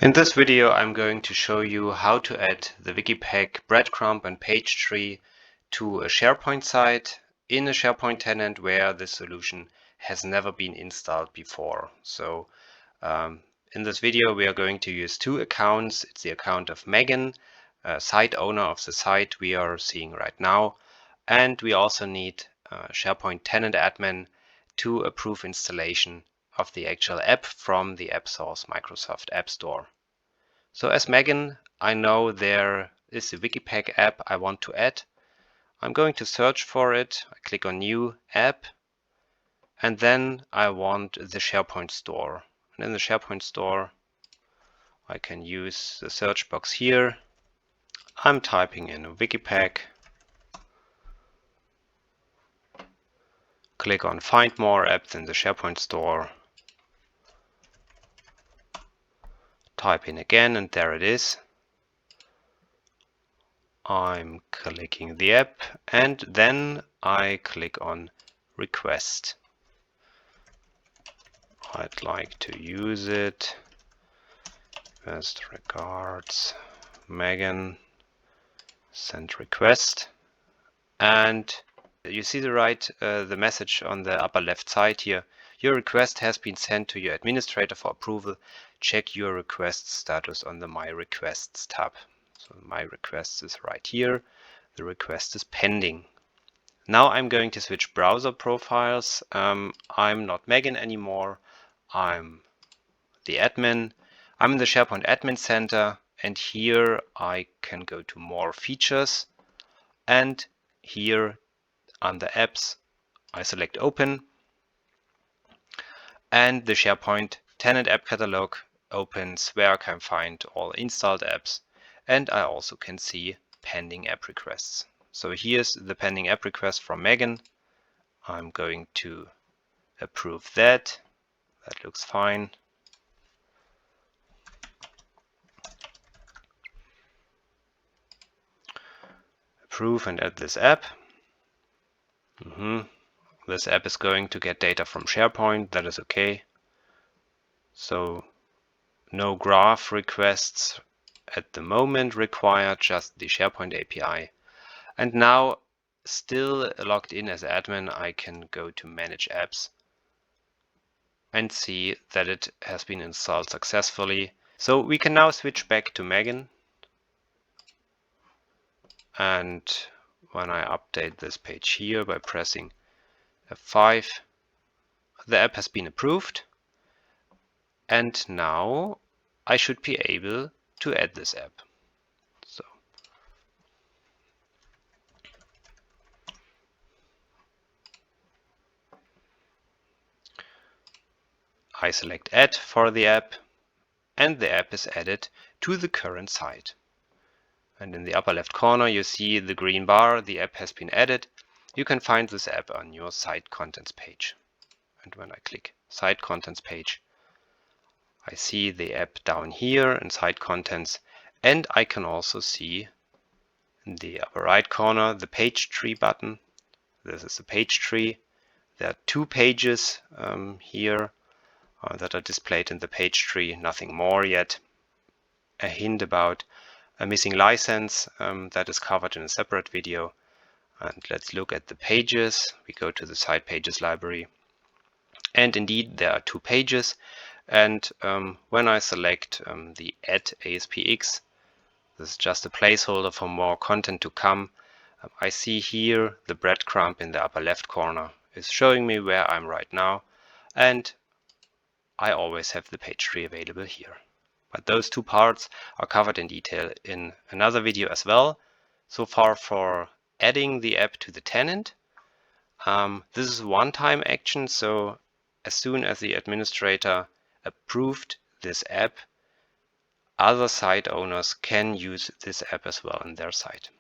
In this video, I'm going to show you how to add the WikiPakk breadcrumb and page tree to a SharePoint site in a SharePoint tenant where this solution has never been installed before. So in this video, we are going to use two accounts. It's the account of Megan, site owner of the site we are seeing right now. And we also need SharePoint tenant admin to approve installation of the actual app from the AppSource Microsoft App Store. So as Megan, I know there is a WikiPakk app I want to add. I'm going to search for it. I click on New App, and then I want the SharePoint store. And in the SharePoint store, I can use the search box here. I'm typing in WikiPakk. Click on Find More Apps in the SharePoint store. Type in again, and there it is. I'm clicking the app, and then I click on Request. I'd like to use it. Best regards, Megan. Send request. And you see the message on the upper left side here. Your request has been sent to your administrator for approval. Check your request status on the My Requests tab. So My Requests is right here. The request is pending. Now I'm going to switch browser profiles. I'm not Megan anymore. I'm the admin. I'm in the SharePoint Admin Center, and here I can go to More Features, and here under Apps I select Open, and the SharePoint Tenant App Catalog opens where I can find all installed apps, and I also can see pending app requests. So here's the pending app request from Megan. I'm going to approve that. That looks fine. Approve and add this app. This app is going to get data from SharePoint. That is okay. So no graph requests at the moment required, just the SharePoint API. And now, still logged in as admin, I can go to Manage Apps and see that it has been installed successfully. So we can now switch back to Megan. And when I update this page here by pressing F5, the app has been approved. And now I should be able to add this app. So I select Add for the app, and the app is added to the current site. And in the upper left corner, you see the green bar. The app has been added. You can find this app on your site contents page. And when I click Site Contents page, I see the app down here in Site Contents, and I can also see in the upper right corner the page tree button. This is the page tree. There are two pages here that are displayed in the page tree, nothing more yet. A hint about a missing license that is covered in a separate video. And let's look at the pages. We go to the Site Pages library. And indeed, there are two pages. And when I select the Add ASPX, this is just a placeholder for more content to come. I see here the breadcrumb in the upper left corner is showing me where I'm right now. And I always have the page tree available here. But those two parts are covered in detail in another video as well. So far for adding the app to the tenant. This is a one-time action, so as soon as the administrator approved this app, other site owners can use this app as well on their site.